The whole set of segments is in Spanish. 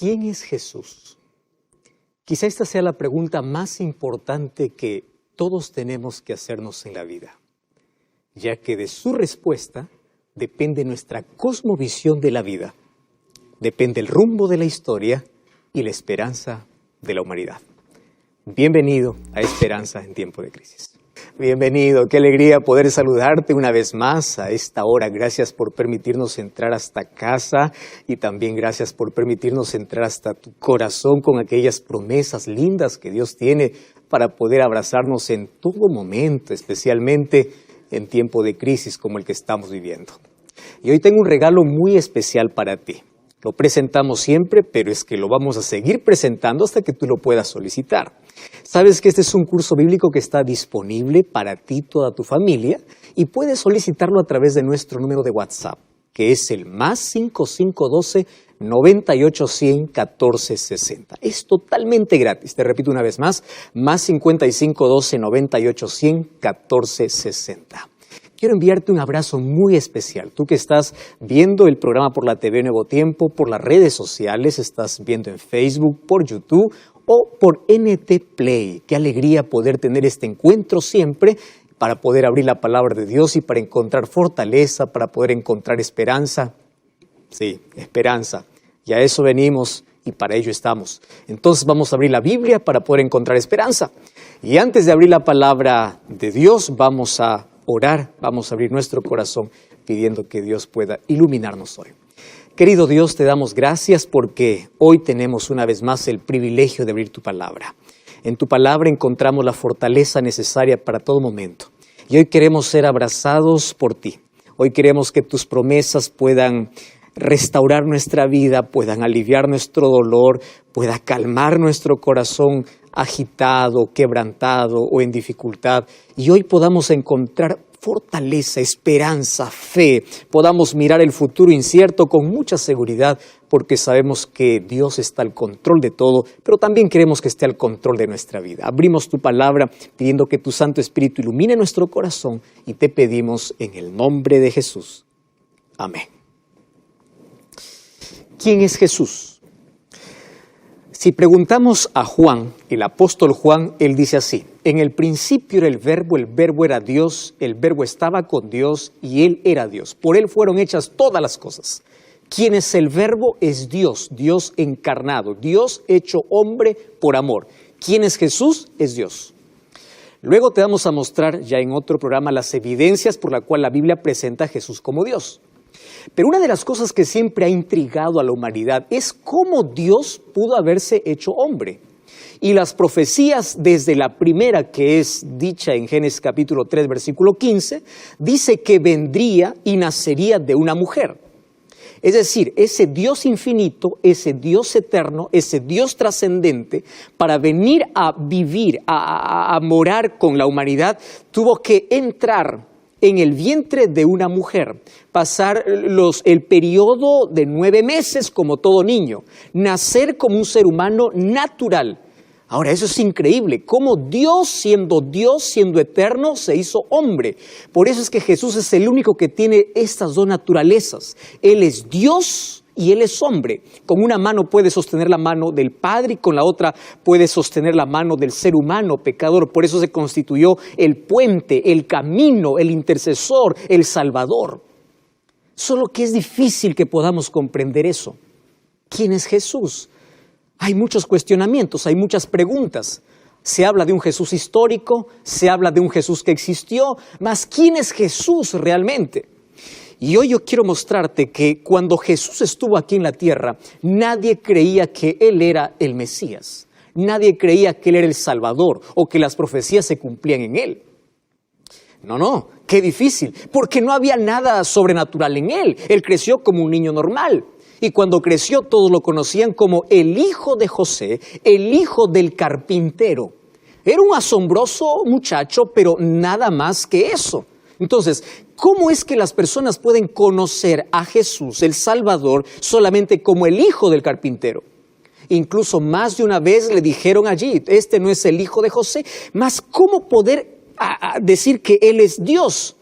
¿Quién es Jesús? Quizá esta sea la pregunta más importante que todos tenemos que hacernos en la vida, ya que de su respuesta depende nuestra cosmovisión de la vida, depende el rumbo de la historia y la esperanza de la humanidad. Bienvenido a Esperanza en Tiempo de Crisis. Bienvenido, qué alegría poder saludarte una vez más a esta hora. Gracias por permitirnos entrar hasta casa y también gracias por permitirnos entrar hasta tu corazón con aquellas promesas lindas que Dios tiene para poder abrazarnos en todo momento, especialmente en tiempo de crisis como el que estamos viviendo. Y hoy tengo un regalo muy especial para ti. Lo presentamos siempre, pero es que lo vamos a seguir presentando hasta que tú lo puedas solicitar. Sabes que este es un curso bíblico que está disponible para ti y toda tu familia y puedes solicitarlo a través de nuestro número de WhatsApp, que es el +5512 9810 1460. Es totalmente gratis. Te repito una vez más, +5512 9810 1460. Quiero enviarte un abrazo muy especial. Tú que estás viendo el programa por la TV Nuevo Tiempo, por las redes sociales, estás viendo en Facebook, por YouTube o por NT Play. Qué alegría poder tener este encuentro siempre para poder abrir la palabra de Dios y para encontrar fortaleza, para poder encontrar esperanza. Sí, esperanza. Y a eso venimos y para ello estamos. Entonces vamos a abrir la Biblia para poder encontrar esperanza. Y antes de abrir la palabra de Dios, vamos a orar, vamos a abrir nuestro corazón pidiendo que Dios pueda iluminarnos hoy. Querido Dios, te damos gracias porque hoy tenemos una vez más el privilegio de abrir tu palabra. En tu palabra encontramos la fortaleza necesaria para todo momento. Y hoy queremos ser abrazados por ti. Hoy queremos que tus promesas puedan restaurar nuestra vida, puedan aliviar nuestro dolor, pueda calmar nuestro corazón agitado, quebrantado o en dificultad, y hoy podamos encontrar fortaleza, esperanza, fe, podamos mirar el futuro incierto con mucha seguridad, porque sabemos que Dios está al control de todo, pero también queremos que esté al control de nuestra vida. Abrimos tu palabra pidiendo que tu Santo Espíritu ilumine nuestro corazón y te pedimos en el nombre de Jesús. Amén. ¿Quién es Jesús? Si preguntamos a Juan, el apóstol Juan, él dice así: en el principio era el verbo era Dios, el verbo estaba con Dios y él era Dios. Por él fueron hechas todas las cosas. ¿Quién es el verbo? Es Dios, Dios encarnado, Dios hecho hombre por amor. ¿Quién es Jesús? Es Dios. Luego te vamos a mostrar ya en otro programa las evidencias por la cual la Biblia presenta a Jesús como Dios. Pero una de las cosas que siempre ha intrigado a la humanidad es cómo Dios pudo haberse hecho hombre. Y las profecías, desde la primera que es dicha en Génesis capítulo 3, versículo 15, dice que vendría y nacería de una mujer. Es decir, ese Dios infinito, ese Dios eterno, ese Dios trascendente, para venir a vivir, a morar con la humanidad, tuvo que entrar en el vientre de una mujer, pasar el periodo de 9 meses como todo niño, nacer como un ser humano natural. Ahora, eso es increíble, cómo Dios, siendo eterno, se hizo hombre. Por eso es que Jesús es el único que tiene estas dos naturalezas. Él es Dios y Él es hombre. Con una mano puede sostener la mano del Padre y con la otra puede sostener la mano del ser humano pecador. Por eso se constituyó el puente, el camino, el intercesor, el Salvador. Solo que es difícil que podamos comprender eso. ¿Quién es Jesús? Hay muchos cuestionamientos, hay muchas preguntas. Se habla de un Jesús histórico, se habla de un Jesús que existió, mas ¿quién es Jesús realmente? Y hoy yo quiero mostrarte que cuando Jesús estuvo aquí en la tierra, nadie creía que Él era el Mesías. Nadie creía que Él era el Salvador o que las profecías se cumplían en Él. No, qué difícil, porque no había nada sobrenatural en Él. Él creció como un niño normal. Y cuando creció todos lo conocían como el hijo de José, el hijo del carpintero. Era un asombroso muchacho, pero nada más que eso. Entonces, ¿cómo es que las personas pueden conocer a Jesús, el Salvador, solamente como el hijo del carpintero? Incluso más de una vez le dijeron allí, este no es el hijo de José, mas ¿cómo poder decir que Él es Dios?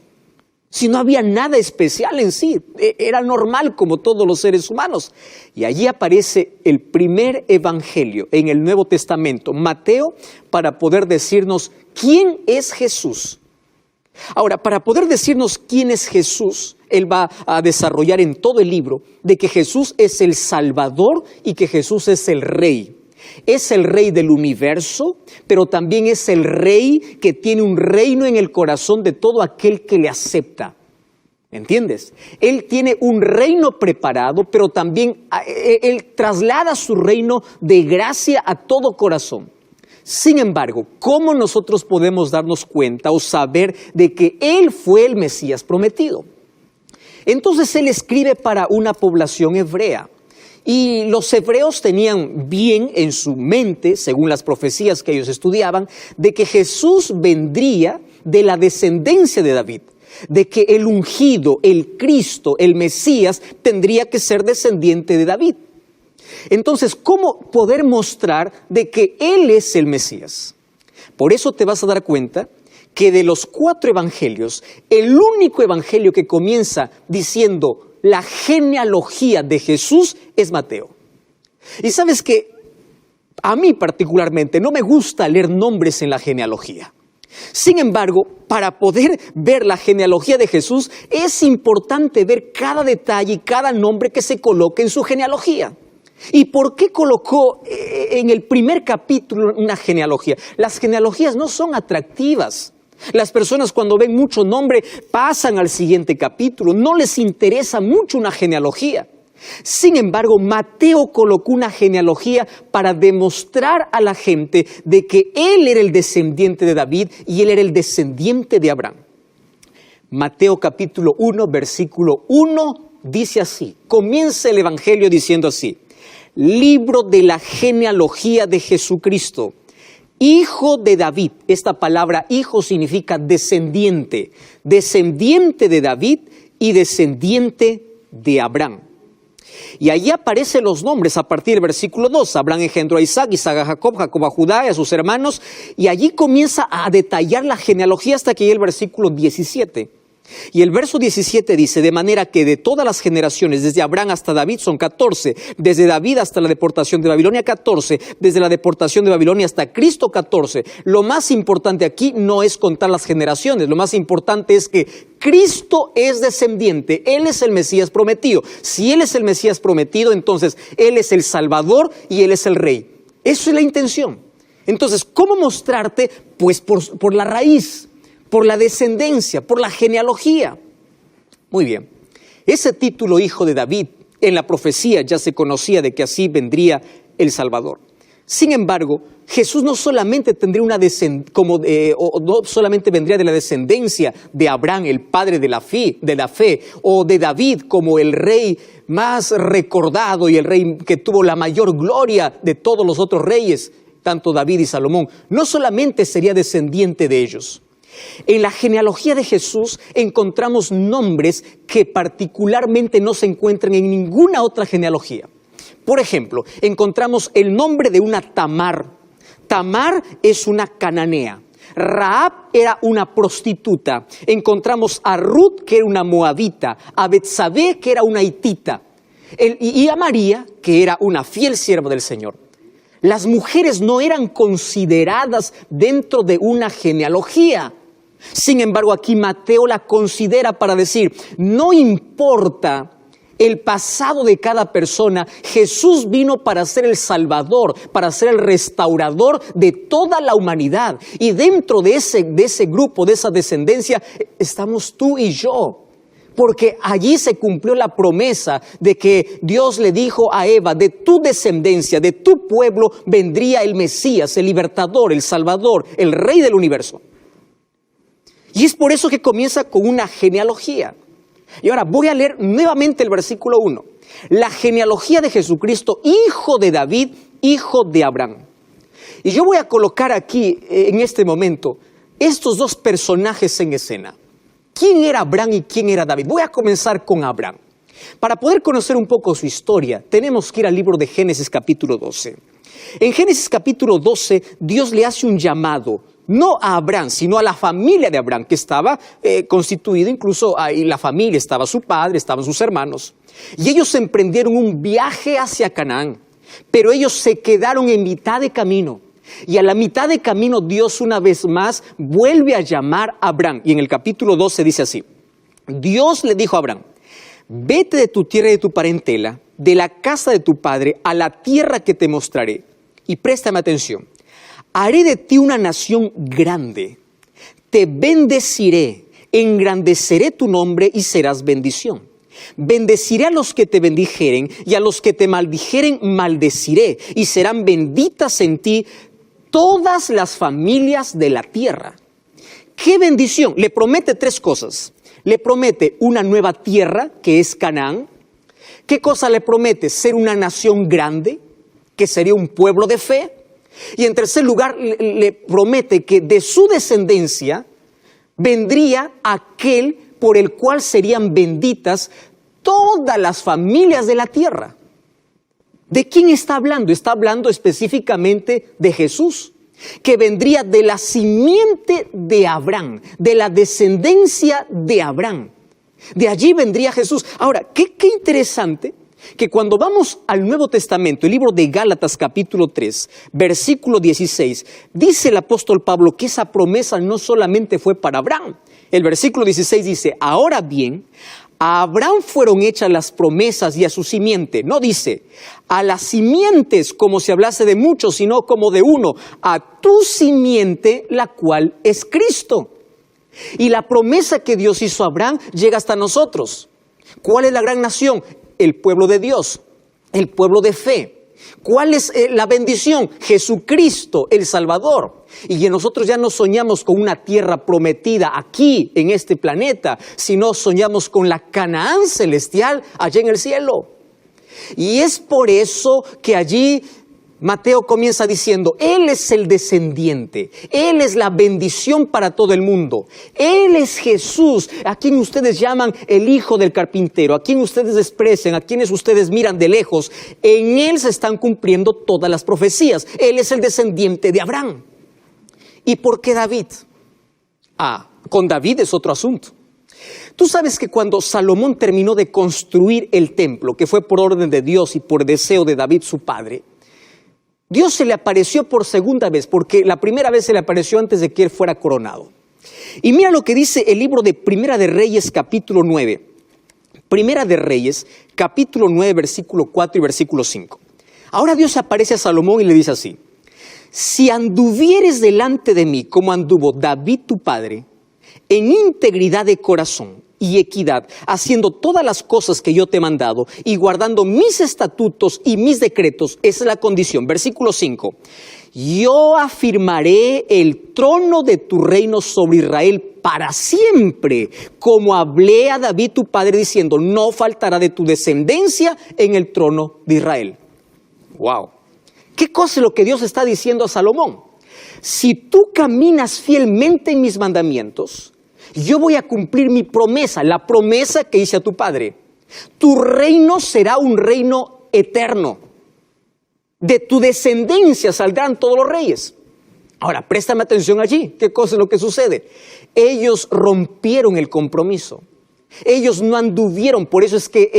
Si no había nada especial en sí, era normal como todos los seres humanos. Y allí aparece el primer evangelio en el Nuevo Testamento, Mateo, para poder decirnos quién es Jesús. Ahora, para poder decirnos quién es Jesús, él va a desarrollar en todo el libro de que Jesús es el Salvador y que Jesús es el Rey. Es el Rey del universo, pero también es el Rey que tiene un reino en el corazón de todo aquel que le acepta. ¿Entiendes? Él tiene un reino preparado, pero también él traslada su reino de gracia a todo corazón. Sin embargo, ¿cómo nosotros podemos darnos cuenta o saber de que Él fue el Mesías prometido? Entonces Él escribe para una población hebrea. Y los hebreos tenían bien en su mente, según las profecías que ellos estudiaban, de que Jesús vendría de la descendencia de David, de que el ungido, el Cristo, el Mesías, tendría que ser descendiente de David. Entonces, ¿cómo poder mostrar de que Él es el Mesías? Por eso te vas a dar cuenta que de los 4 evangelios, el único evangelio que comienza diciendo la genealogía de Jesús es Mateo. Y sabes que a mí particularmente no me gusta leer nombres en la genealogía. Sin embargo, para poder ver la genealogía de Jesús es importante ver cada detalle y cada nombre que se coloque en su genealogía. ¿Y por qué colocó en el primer capítulo una genealogía? Las genealogías no son atractivas. Las personas cuando ven mucho nombre pasan al siguiente capítulo. No les interesa mucho una genealogía. Sin embargo, Mateo colocó una genealogía para demostrar a la gente de que él era el descendiente de David y él era el descendiente de Abraham. Mateo capítulo 1, versículo 1 dice así. Comienza el evangelio diciendo así. Libro de la genealogía de Jesucristo, hijo de David. Esta palabra hijo significa descendiente. Descendiente de David y descendiente de Abraham. Y allí aparecen los nombres a partir del versículo 2. Abraham engendró a Isaac, Isaac a Jacob, Jacob a Judá y a sus hermanos. Y allí comienza a detallar la genealogía hasta que llega el versículo 17. Y el verso 17 dice, de manera que de todas las generaciones, desde Abraham hasta David son 14, desde David hasta la deportación de Babilonia 14, desde la deportación de Babilonia hasta Cristo 14. Lo más importante aquí no es contar las generaciones, lo más importante es que Cristo es descendiente, Él es el Mesías prometido. Si Él es el Mesías prometido, entonces Él es el Salvador y Él es el Rey. Eso es la intención. Entonces, ¿cómo mostrarte? Pues por la raíz, por la descendencia, por la genealogía. Muy bien. Ese título, hijo de David, en la profecía ya se conocía de que así vendría el Salvador. Sin embargo, Jesús no solamente tendría no solamente vendría de la descendencia de Abraham, el padre de la fe, o de David como el rey más recordado y el rey que tuvo la mayor gloria de todos los otros reyes, tanto David y Salomón. No solamente sería descendiente de ellos. En la genealogía de Jesús encontramos nombres que particularmente no se encuentran en ninguna otra genealogía. Por ejemplo, encontramos el nombre de una Tamar. Tamar es una cananea. Rahab era una prostituta. Encontramos a Ruth, que era una moabita. A Betsabé, que era una hitita. Y a María, que era una fiel sierva del Señor. Las mujeres no eran consideradas dentro de una genealogía. Sin embargo, aquí Mateo la considera para decir, no importa el pasado de cada persona, Jesús vino para ser el Salvador, para ser el restaurador de toda la humanidad. Y dentro de ese grupo, de esa descendencia, estamos tú y yo. Porque allí se cumplió la promesa de que Dios le dijo a Eva, de tu descendencia, de tu pueblo, vendría el Mesías, el libertador, el Salvador, el Rey del universo. Y es por eso que comienza con una genealogía. Y ahora voy a leer nuevamente el versículo 1. La genealogía de Jesucristo, hijo de David, hijo de Abraham. Y yo voy a colocar aquí, en este momento, estos dos personajes en escena. ¿Quién era Abraham y quién era David? Voy a comenzar con Abraham. Para poder conocer un poco su historia, tenemos que ir al libro de Génesis capítulo 12. En Génesis capítulo 12, Dios le hace un llamado no a Abraham, sino a la familia de Abraham, que estaba constituida, incluso ahí la familia, estaba su padre, estaban sus hermanos. Y ellos emprendieron un viaje hacia Canaán, pero ellos se quedaron en mitad de camino. Y a la mitad de camino Dios una vez más vuelve a llamar a Abraham. Y en el capítulo 12 dice así: Dios le dijo a Abraham: vete de tu tierra y de tu parentela, de la casa de tu padre, a la tierra que te mostraré. Y préstame atención. Haré de ti una nación grande, te bendeciré, engrandeceré tu nombre y serás bendición. Bendeciré a los que te bendijeren y a los que te maldijeren maldeciré, y serán benditas en ti todas las familias de la tierra. ¡Qué bendición! Le promete tres cosas. Le promete una nueva tierra, que es Canaán. ¿Qué cosa le promete? Ser una nación grande, que sería un pueblo de fe. Y en tercer lugar, le promete que de su descendencia vendría aquel por el cual serían benditas todas las familias de la tierra. ¿De quién está hablando? Está hablando específicamente de Jesús, que vendría de la simiente de Abraham, de la descendencia de Abraham. De allí vendría Jesús. Ahora, qué interesante que cuando vamos al Nuevo Testamento, el libro de Gálatas capítulo 3, versículo 16, dice el apóstol Pablo que esa promesa no solamente fue para Abraham. El versículo 16 dice: ahora bien, a Abraham fueron hechas las promesas y a su simiente. No dice a las simientes como si hablase de muchos, sino como de uno, a tu simiente, la cual es Cristo. Y la promesa que Dios hizo a Abraham llega hasta nosotros. ¿Cuál es la gran nación? El pueblo de Dios, el pueblo de fe. ¿Cuál es la bendición? Jesucristo, el Salvador. Y nosotros ya no soñamos con una tierra prometida aquí, en este planeta, sino soñamos con la Canaán celestial allá en el cielo. Y es por eso que allí Mateo comienza diciendo: Él es el descendiente, Él es la bendición para todo el mundo. Él es Jesús, a quien ustedes llaman el hijo del carpintero, a quien ustedes desprecian, a quienes ustedes miran de lejos. En Él se están cumpliendo todas las profecías. Él es el descendiente de Abraham. ¿Y por qué David? Con David es otro asunto. Tú sabes que cuando Salomón terminó de construir el templo, que fue por orden de Dios y por deseo de David su padre, Dios se le apareció por segunda vez, porque la primera vez se le apareció antes de que él fuera coronado. Y mira lo que dice el libro de Primera de Reyes, capítulo 9. Primera de Reyes, capítulo 9, versículo 4 y versículo 5. Ahora Dios aparece a Salomón y le dice así: si anduvieres delante de mí como anduvo David tu padre, en integridad de corazón y equidad, haciendo todas las cosas que yo te he mandado y guardando mis estatutos y mis decretos, esa es la condición. Versículo 5. Yo afirmaré el trono de tu reino sobre Israel para siempre, como hablé a David tu padre diciendo: no faltará de tu descendencia en el trono de Israel. Wow. ¿Qué cosa es lo que Dios está diciendo a Salomón? Si tú caminas fielmente en mis mandamientos, yo voy a cumplir mi promesa, la promesa que hice a tu padre. Tu reino será un reino eterno. De tu descendencia saldrán todos los reyes. Ahora, préstame atención allí. ¿Qué cosa es lo que sucede? Ellos rompieron el compromiso. Ellos no anduvieron, por eso es que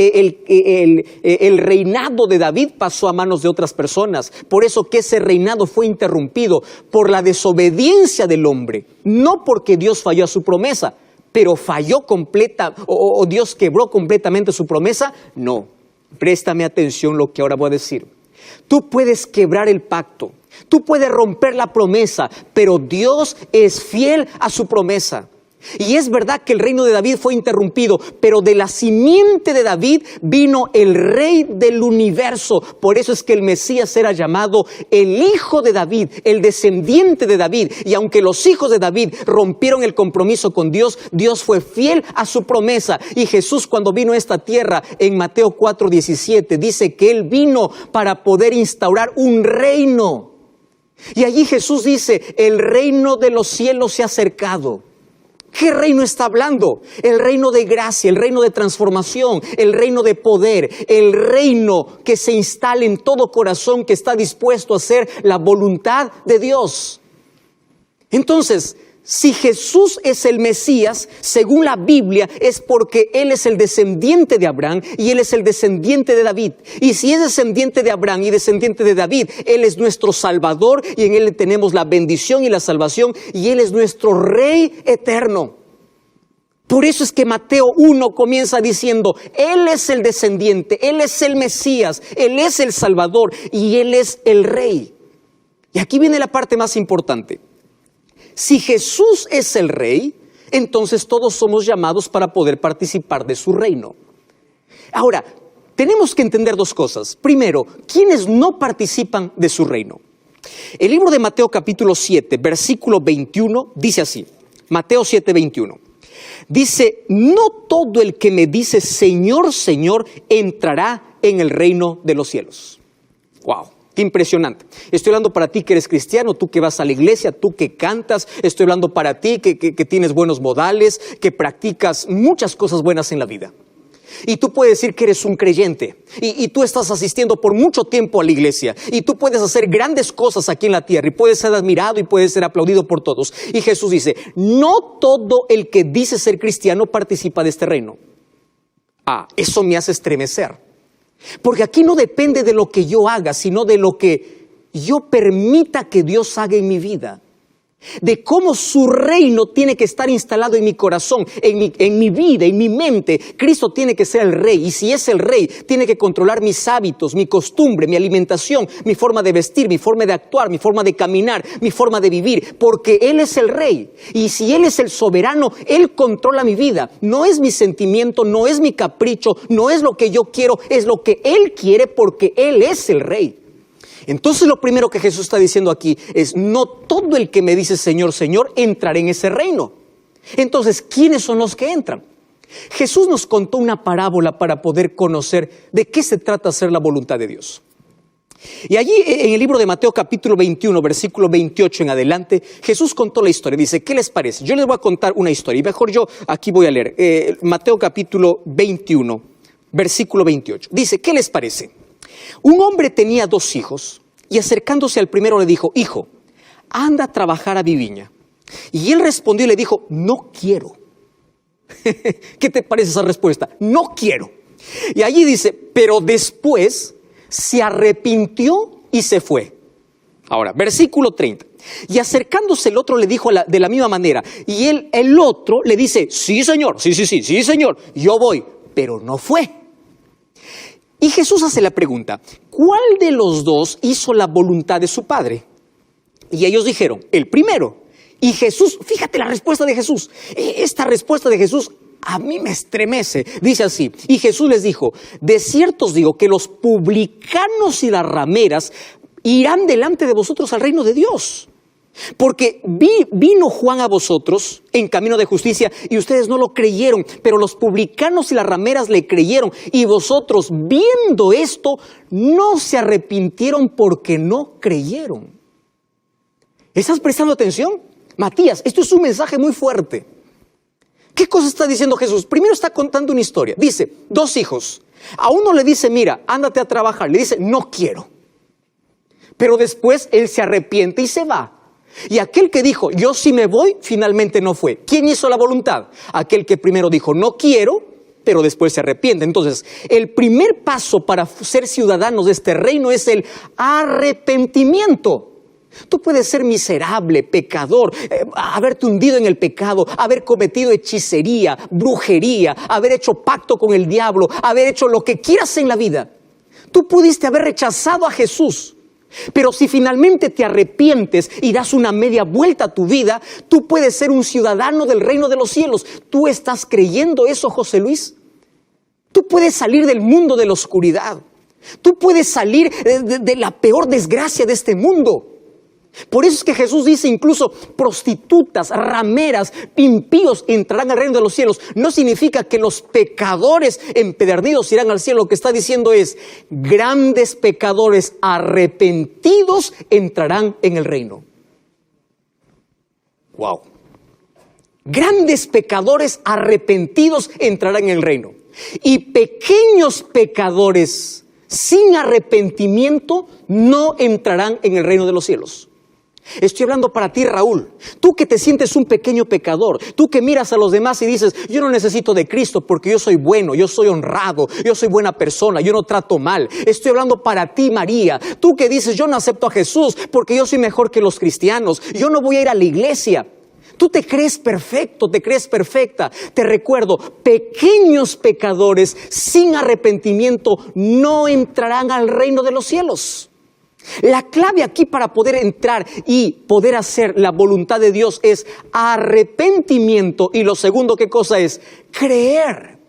el reinado de David pasó a manos de otras personas. Por eso que ese reinado fue interrumpido por la desobediencia del hombre. No porque Dios falló a su promesa, pero falló completa, o Dios quebró completamente su promesa. No, préstame atención lo que ahora voy a decir. Tú puedes quebrar el pacto, tú puedes romper la promesa, pero Dios es fiel a su promesa. Y es verdad que el reino de David fue interrumpido, pero de la simiente de David vino el rey del universo. Por eso es que el Mesías era llamado el hijo de David, el descendiente de David. Y aunque los hijos de David rompieron el compromiso con Dios, Dios fue fiel a su promesa. Y Jesús, cuando vino a esta tierra en Mateo 4:17, dice que Él vino para poder instaurar un reino. Y allí Jesús dice: el reino de los cielos se ha acercado. ¿Qué reino está hablando? El reino de gracia, el reino de transformación, el reino de poder, el reino que se instala en todo corazón que está dispuesto a hacer la voluntad de Dios. Entonces, si Jesús es el Mesías, según la Biblia, es porque Él es el descendiente de Abraham y Él es el descendiente de David. Y si es descendiente de Abraham y descendiente de David, Él es nuestro Salvador y en Él tenemos la bendición y la salvación y Él es nuestro Rey eterno. Por eso es que Mateo 1 comienza diciendo, Él es el descendiente, Él es el Mesías, Él es el Salvador y Él es el Rey. Y aquí viene la parte más importante. Si Jesús es el Rey, entonces todos somos llamados para poder participar de su reino. Ahora, tenemos que entender dos cosas. Primero, ¿quiénes no participan de su reino? El libro de Mateo capítulo 7, versículo 21, dice así. Mateo 7, 21. Dice, no todo el que me dice Señor, Señor, entrará en el reino de los cielos. ¡Wow! ¡Qué impresionante! Estoy hablando para ti que eres cristiano, tú que vas a la iglesia, tú que cantas. Estoy hablando para ti que tienes buenos modales, que practicas muchas cosas buenas en la vida. Y tú puedes decir que eres un creyente y tú estás asistiendo por mucho tiempo a la iglesia y tú puedes hacer grandes cosas aquí en la tierra y puedes ser admirado y puedes ser aplaudido por todos. Y Jesús dice, no todo el que dice ser cristiano participa de este reino. Eso me hace estremecer. Porque aquí no depende de lo que yo haga, sino de lo que yo permita que Dios haga en mi vida. De cómo su reino tiene que estar instalado en mi corazón, en mi vida, en mi mente. Cristo tiene que ser el Rey. Y si es el Rey, tiene que controlar mis hábitos, mi costumbre, mi alimentación, mi forma de vestir, mi forma de actuar, mi forma de caminar, mi forma de vivir. Porque Él es el Rey. Y si Él es el soberano, Él controla mi vida. No es mi sentimiento, no es mi capricho, no es lo que yo quiero, es lo que Él quiere porque Él es el Rey. Entonces lo primero que Jesús está diciendo aquí es, no todo el que me dice Señor, Señor, entrará en ese reino. Entonces, ¿quiénes son los que entran? Jesús nos contó una parábola para poder conocer de qué se trata hacer la voluntad de Dios. Y allí en el libro de Mateo capítulo 21, versículo 28 en adelante, Jesús contó la historia. Dice, ¿qué les parece? Yo les voy a contar una historia y mejor yo aquí voy a leer. Mateo capítulo 21, versículo 28. Dice, ¿qué les parece? Un hombre tenía 2 hijos y acercándose al primero le dijo, hijo, anda a trabajar a mi viña. Y él respondió y le dijo, no quiero. ¿Qué te parece esa respuesta? No quiero. Y allí dice, pero después se arrepintió y se fue. Ahora, versículo 30. Y acercándose el otro le dijo de la misma manera. Y el otro le dice, sí señor, sí señor, yo voy. Pero no fue. Y Jesús hace la pregunta, ¿cuál de los dos hizo la voluntad de su padre? Y ellos dijeron, el primero. Y Jesús, fíjate la respuesta de Jesús. Esta respuesta de Jesús a mí me estremece. Dice así, y Jesús les dijo, de cierto os digo que los publicanos y las rameras irán delante de vosotros al reino de Dios. Porque vino Juan a vosotros en camino de justicia y ustedes no lo creyeron, pero los publicanos y las rameras le creyeron y vosotros viendo esto no se arrepintieron porque no creyeron. ¿Estás prestando atención? Matías, esto es un mensaje muy fuerte. ¿Qué cosa está diciendo Jesús? Primero está contando una historia. Dice, 2 hijos. A uno le dice, mira, ándate a trabajar. Le dice, no quiero. Pero después él se arrepiente y se va. Y aquel que dijo, yo sí me voy, finalmente no fue. ¿Quién hizo la voluntad? Aquel que primero dijo, no quiero, pero después se arrepiente. Entonces, el primer paso para ser ciudadanos de este reino es el arrepentimiento. Tú puedes ser miserable, pecador, haberte hundido en el pecado, haber cometido hechicería, brujería, haber hecho pacto con el diablo, haber hecho lo que quieras en la vida. Tú pudiste haber rechazado a Jesús. Pero si finalmente te arrepientes y das una media vuelta a tu vida, tú puedes ser un ciudadano del reino de los cielos. ¿Tú estás creyendo eso, José Luis? Tú puedes salir del mundo de la oscuridad. Tú puedes salir de la peor desgracia de este mundo. Por eso es que Jesús dice incluso prostitutas, rameras, impíos entrarán al reino de los cielos. No significa que los pecadores empedernidos irán al cielo. Lo que está diciendo es grandes pecadores arrepentidos entrarán en el reino. Wow. Grandes pecadores arrepentidos entrarán en el reino. Y pequeños pecadores sin arrepentimiento no entrarán en el reino de los cielos. Estoy hablando para ti, Raúl. Tú que te sientes un pequeño pecador, tú que miras a los demás y dices, yo no necesito de Cristo porque yo soy bueno, yo soy honrado, yo soy buena persona, yo no trato mal. Estoy hablando para ti, María. Tú que dices, yo no acepto a Jesús porque yo soy mejor que los cristianos, yo no voy a ir a la iglesia. Tú te crees perfecto, te crees perfecta. Te recuerdo, pequeños pecadores sin arrepentimiento no entrarán al reino de los cielos. La clave aquí para poder entrar y poder hacer la voluntad de Dios es arrepentimiento. Y lo segundo, ¿qué cosa es? Creer.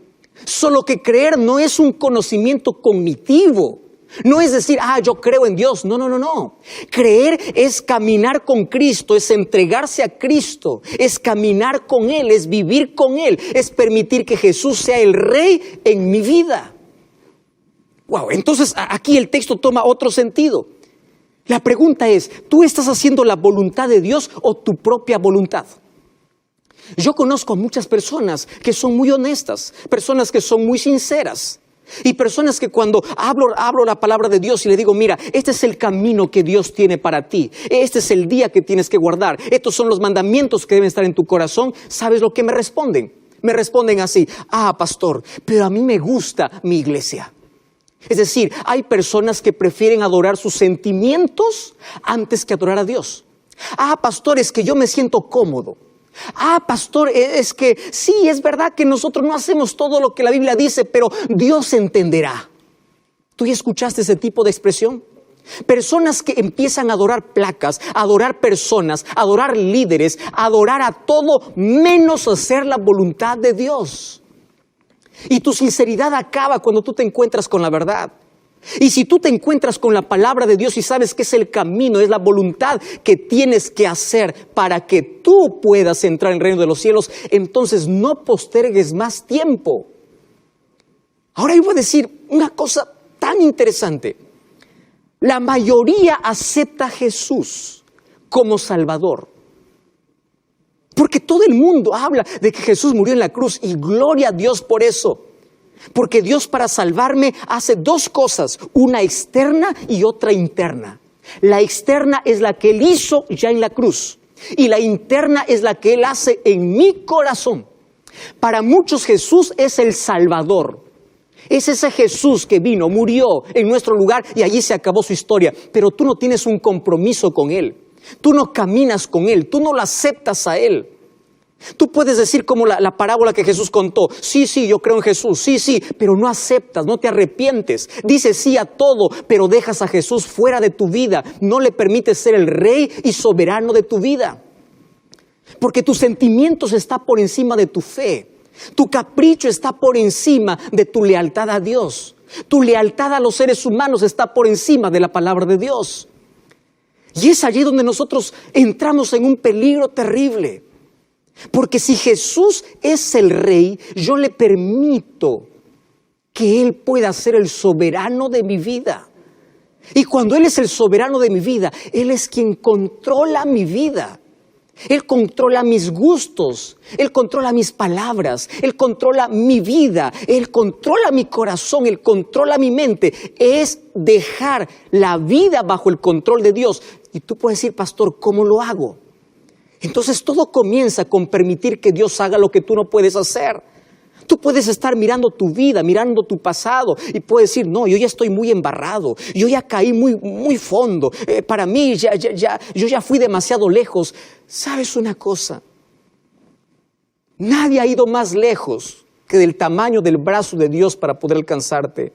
Solo que creer no es un conocimiento cognitivo. No es decir, yo creo en Dios. No. Creer es caminar con Cristo, es entregarse a Cristo, es caminar con Él, es vivir con Él, es permitir que Jesús sea el Rey en mi vida. Wow, entonces aquí el texto toma otro sentido. La pregunta es, ¿tú estás haciendo la voluntad de Dios o tu propia voluntad? Yo conozco a muchas personas que son muy honestas, personas que son muy sinceras y personas que cuando hablo la palabra de Dios y le digo, mira, este es el camino que Dios tiene para ti, este es el día que tienes que guardar, estos son los mandamientos que deben estar en tu corazón, ¿sabes lo que me responden? Me responden así, pastor, pero a mí me gusta mi iglesia. Es decir, hay personas que prefieren adorar sus sentimientos antes que adorar a Dios. Pastor, es que yo me siento cómodo. Pastor, es que sí, es verdad que nosotros no hacemos todo lo que la Biblia dice, pero Dios entenderá. ¿Tú ya escuchaste ese tipo de expresión? Personas que empiezan a adorar placas, a adorar personas, a adorar líderes, a adorar a todo menos hacer la voluntad de Dios. Y tu sinceridad acaba cuando tú te encuentras con la verdad. Y si tú te encuentras con la palabra de Dios y sabes que es el camino, es la voluntad que tienes que hacer para que tú puedas entrar en el reino de los cielos, entonces no postergues más tiempo. Ahora yo voy a decir una cosa tan interesante. La mayoría acepta a Jesús como Salvador. Porque todo el mundo habla de que Jesús murió en la cruz y gloria a Dios por eso. Porque Dios para salvarme hace dos cosas, una externa y otra interna. La externa es la que Él hizo ya en la cruz y la interna es la que Él hace en mi corazón. Para muchos Jesús es el Salvador. Es ese Jesús que vino, murió en nuestro lugar y allí se acabó su historia. Pero tú no tienes un compromiso con Él. Tú no caminas con Él, tú no lo aceptas a Él. Tú puedes decir como la parábola que Jesús contó, sí, yo creo en Jesús, sí, pero no aceptas, no te arrepientes. Dices sí a todo, pero dejas a Jesús fuera de tu vida. No le permites ser el Rey y soberano de tu vida. Porque tus sentimientos están por encima de tu fe. Tu capricho está por encima de tu lealtad a Dios. Tu lealtad a los seres humanos está por encima de la palabra de Dios. Y es allí donde nosotros entramos en un peligro terrible. Porque si Jesús es el Rey, yo le permito que Él pueda ser el soberano de mi vida. Y cuando Él es el soberano de mi vida, Él es quien controla mi vida. Él controla mis gustos, Él controla mis palabras, Él controla mi vida, Él controla mi corazón, Él controla mi mente. Es dejar la vida bajo el control de Dios. Y tú puedes decir, pastor, ¿cómo lo hago? Entonces todo comienza con permitir que Dios haga lo que tú no puedes hacer. Tú puedes estar mirando tu vida, mirando tu pasado y puedes decir, no, yo ya estoy muy embarrado, yo ya caí muy fondo, para mí yo ya fui demasiado lejos. ¿Sabes una cosa? Nadie ha ido más lejos que del tamaño del brazo de Dios para poder alcanzarte.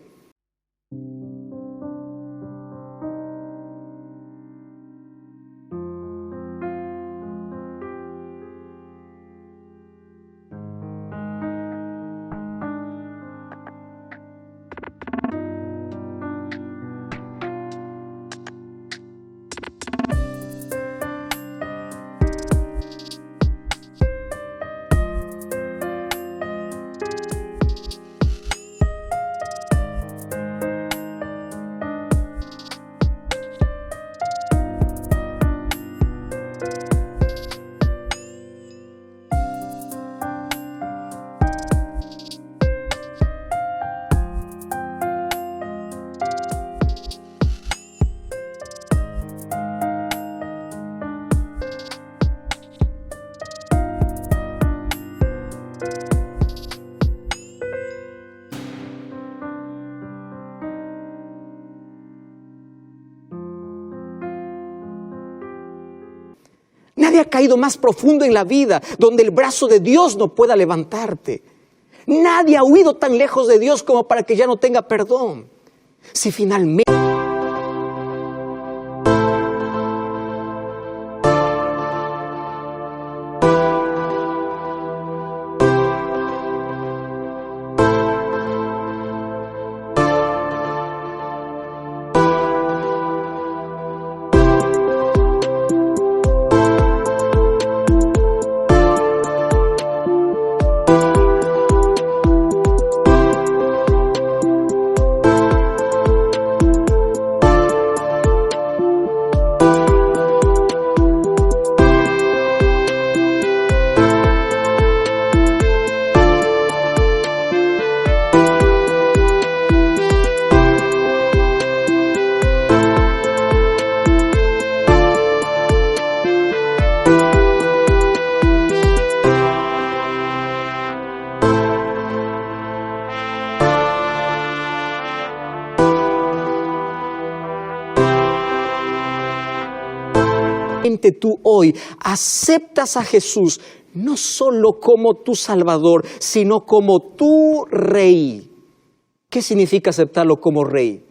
Nadie ha caído más profundo en la vida donde el brazo de Dios no pueda levantarte. Nadie ha huido tan lejos de Dios como para que ya no tenga perdón. Si finalmente tú hoy aceptas a Jesús no solo como tu Salvador, sino como tu Rey. ¿Qué significa aceptarlo como Rey?